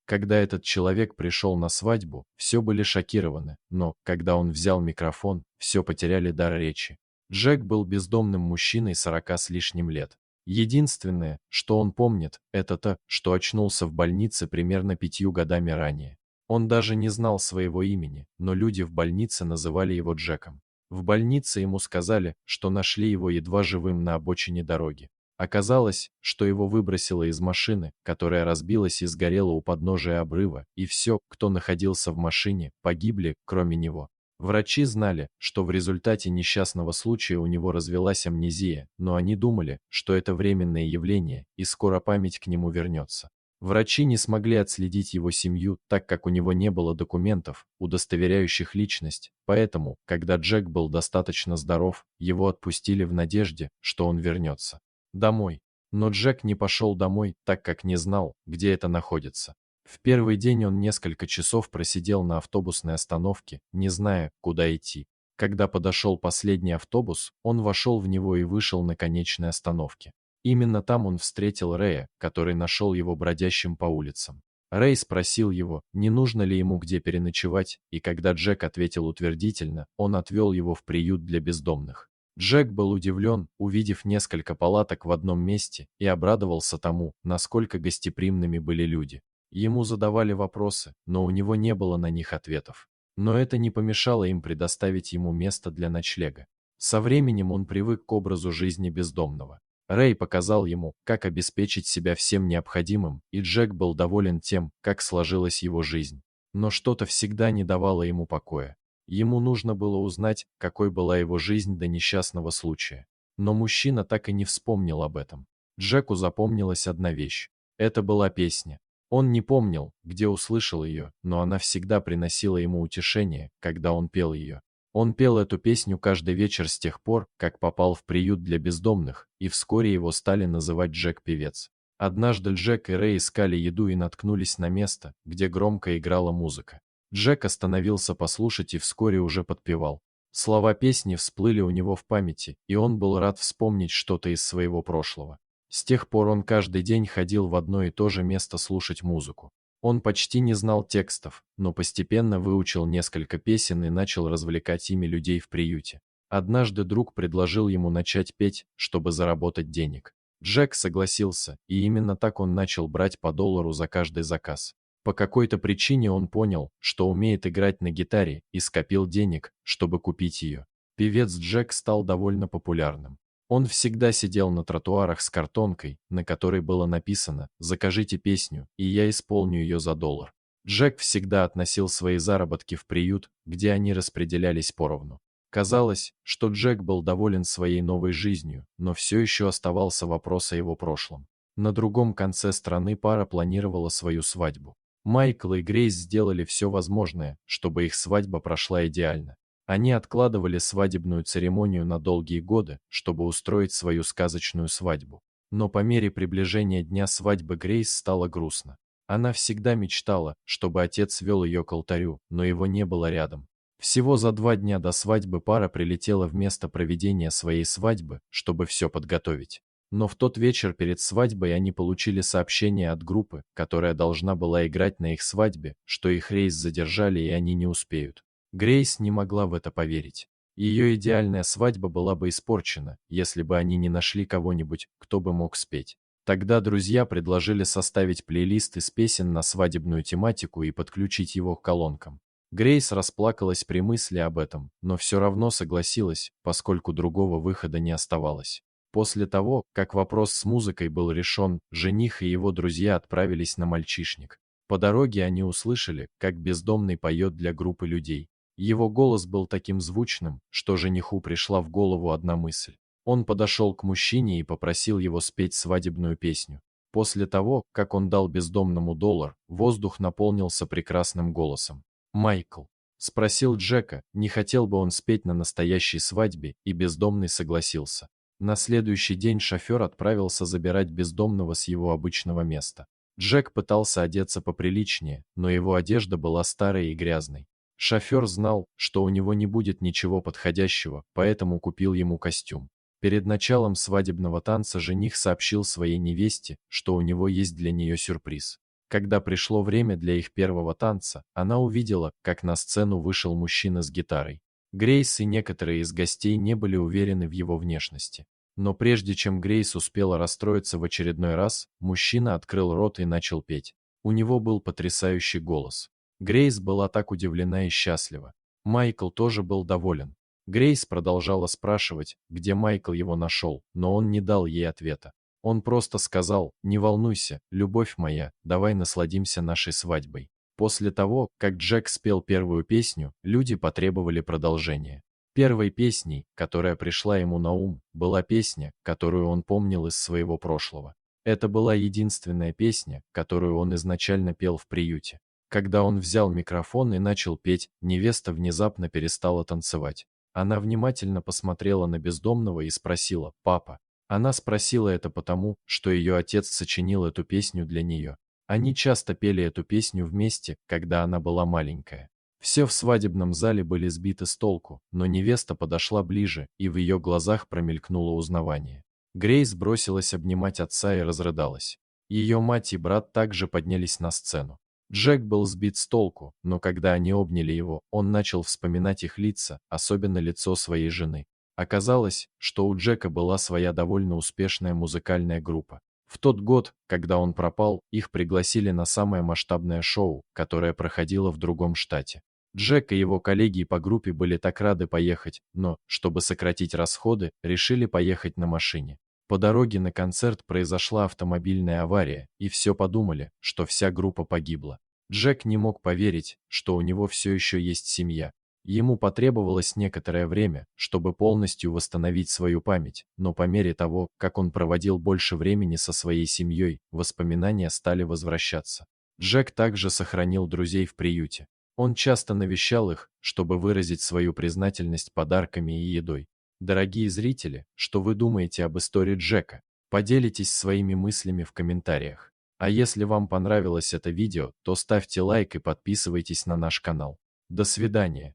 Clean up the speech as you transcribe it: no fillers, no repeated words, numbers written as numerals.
Когда этот человек пришел на свадьбу, все были шокированы, но, когда он взял микрофон, все потеряли дар речи. Джек был бездомным мужчиной 40 с лишним лет. Единственное, что он помнит, это то, что очнулся в больнице примерно 5 годами ранее. Он даже не знал своего имени, но люди в больнице называли его Джеком. В больнице ему сказали, что нашли его едва живым на обочине дороги. Оказалось, что его выбросило из машины, которая разбилась и сгорела у подножия обрыва, и все, кто находился в машине, погибли, кроме него. Врачи знали, что в результате несчастного случая у него развилась амнезия, но они думали, что это временное явление, и скоро память к нему вернется. Врачи не смогли отследить его семью, так как у него не было документов, удостоверяющих личность, поэтому, когда Джек был достаточно здоров, его отпустили в надежде, что он вернется домой. Но Джек не пошел домой, так как не знал, где это находится. В первый день он несколько часов просидел на автобусной остановке, не зная, куда идти. Когда подошел последний автобус, он вошел в него и вышел на конечной остановке. Именно там он встретил Рэя, который нашел его бродящим по улицам. Рэй спросил его, не нужно ли ему где переночевать, и когда Джек ответил утвердительно, он отвел его в приют для бездомных. Джек был удивлен, увидев несколько палаток в одном месте, и обрадовался тому, насколько гостеприимными были люди. Ему задавали вопросы, но у него не было на них ответов. Но это не помешало им предоставить ему место для ночлега. Со временем он привык к образу жизни бездомного. Рэй показал ему, как обеспечить себя всем необходимым, и Джек был доволен тем, как сложилась его жизнь. Но что-то всегда не давало ему покоя. Ему нужно было узнать, какой была его жизнь до несчастного случая. Но мужчина так и не вспомнил об этом. Джеку запомнилась одна вещь. Это была песня. Он не помнил, где услышал ее, но она всегда приносила ему утешение, когда он пел ее. Он пел эту песню каждый вечер с тех пор, как попал в приют для бездомных, и вскоре его стали называть Джек-певец. Однажды Джек и Рэй искали еду и наткнулись на место, где громко играла музыка. Джек остановился послушать и вскоре уже подпевал. Слова песни всплыли у него в памяти, и он был рад вспомнить что-то из своего прошлого. С тех пор он каждый день ходил в одно и то же место слушать музыку. Он почти не знал текстов, но постепенно выучил несколько песен и начал развлекать ими людей в приюте. Однажды друг предложил ему начать петь, чтобы заработать денег. Джек согласился, и именно так он начал брать по $1 за каждый заказ. По какой-то причине он понял, что умеет играть на гитаре, и скопил денег, чтобы купить ее. Певец Джек стал довольно популярным. Он всегда сидел на тротуарах с картонкой, на которой было написано «Закажите песню, и я исполню ее за $1». Джек всегда относил свои заработки в приют, где они распределялись поровну. Казалось, что Джек был доволен своей новой жизнью, но все еще оставался вопрос о его прошлом. На другом конце страны пара планировала свою свадьбу. Майкл и Грейс сделали все возможное, чтобы их свадьба прошла идеально. Они откладывали свадебную церемонию на долгие годы, чтобы устроить свою сказочную свадьбу. Но по мере приближения дня свадьбы Грейс стало грустно. Она всегда мечтала, чтобы отец вел ее к алтарю, но его не было рядом. Всего за 2 дня до свадьбы пара прилетела в место проведения своей свадьбы, чтобы все подготовить. Но в тот вечер перед свадьбой они получили сообщение от группы, которая должна была играть на их свадьбе, что их рейс задержали и они не успеют. Грейс не могла в это поверить. Ее идеальная свадьба была бы испорчена, если бы они не нашли кого-нибудь, кто бы мог спеть. Тогда друзья предложили составить плейлист из песен на свадебную тематику и подключить его к колонкам. Грейс расплакалась при мысли об этом, но все равно согласилась, поскольку другого выхода не оставалось. После того, как вопрос с музыкой был решен, жених и его друзья отправились на мальчишник. По дороге они услышали, как бездомный поет для группы людей. Его голос был таким звучным, что жениху пришла в голову одна мысль. Он подошел к мужчине и попросил его спеть свадебную песню. После того, как он дал бездомному $1, воздух наполнился прекрасным голосом. «Майкл?» — спросил Джека, не хотел бы он спеть на настоящей свадьбе, и бездомный согласился. На следующий день шофер отправился забирать бездомного с его обычного места. Джек пытался одеться поприличнее, но его одежда была старой и грязной. Шофер знал, что у него не будет ничего подходящего, поэтому купил ему костюм. Перед началом свадебного танца жених сообщил своей невесте, что у него есть для нее сюрприз. Когда пришло время для их первого танца, она увидела, как на сцену вышел мужчина с гитарой. Грейс и некоторые из гостей не были уверены в его внешности. Но прежде чем Грейс успела расстроиться в очередной раз, мужчина открыл рот и начал петь. У него был потрясающий голос. Грейс была так удивлена и счастлива. Майкл тоже был доволен. Грейс продолжала спрашивать, где Майкл его нашел, но он не дал ей ответа. Он просто сказал: «Не волнуйся, любовь моя, давай насладимся нашей свадьбой». После того, как Джек спел первую песню, люди потребовали продолжения. Первой песней, которая пришла ему на ум, была песня, которую он помнил из своего прошлого. Это была единственная песня, которую он изначально пел в приюте. Когда он взял микрофон и начал петь, невеста внезапно перестала танцевать. Она внимательно посмотрела на бездомного и спросила: «Папа?». Она спросила это потому, что ее отец сочинил эту песню для нее. Они часто пели эту песню вместе, когда она была маленькая. Все в свадебном зале были сбиты с толку, но невеста подошла ближе, и в ее глазах промелькнуло узнавание. Грейс бросилась обнимать отца и разрыдалась. Ее мать и брат также поднялись на сцену. Джек был сбит с толку, но когда они обняли его, он начал вспоминать их лица, особенно лицо своей жены. Оказалось, что у Джека была своя довольно успешная музыкальная группа. В тот год, когда он пропал, их пригласили на самое масштабное шоу, которое проходило в другом штате. Джек и его коллеги по группе были так рады поехать, но, чтобы сократить расходы, решили поехать на машине. По дороге на концерт произошла автомобильная авария, и все подумали, что вся группа погибла. Джек не мог поверить, что у него все еще есть семья. Ему потребовалось некоторое время, чтобы полностью восстановить свою память, но по мере того, как он проводил больше времени со своей семьей, воспоминания стали возвращаться. Джек также сохранил друзей в приюте. Он часто навещал их, чтобы выразить свою признательность подарками и едой. Дорогие зрители, что вы думаете об истории Джека? Поделитесь своими мыслями в комментариях. А если вам понравилось это видео, то ставьте лайк и подписывайтесь на наш канал. До свидания.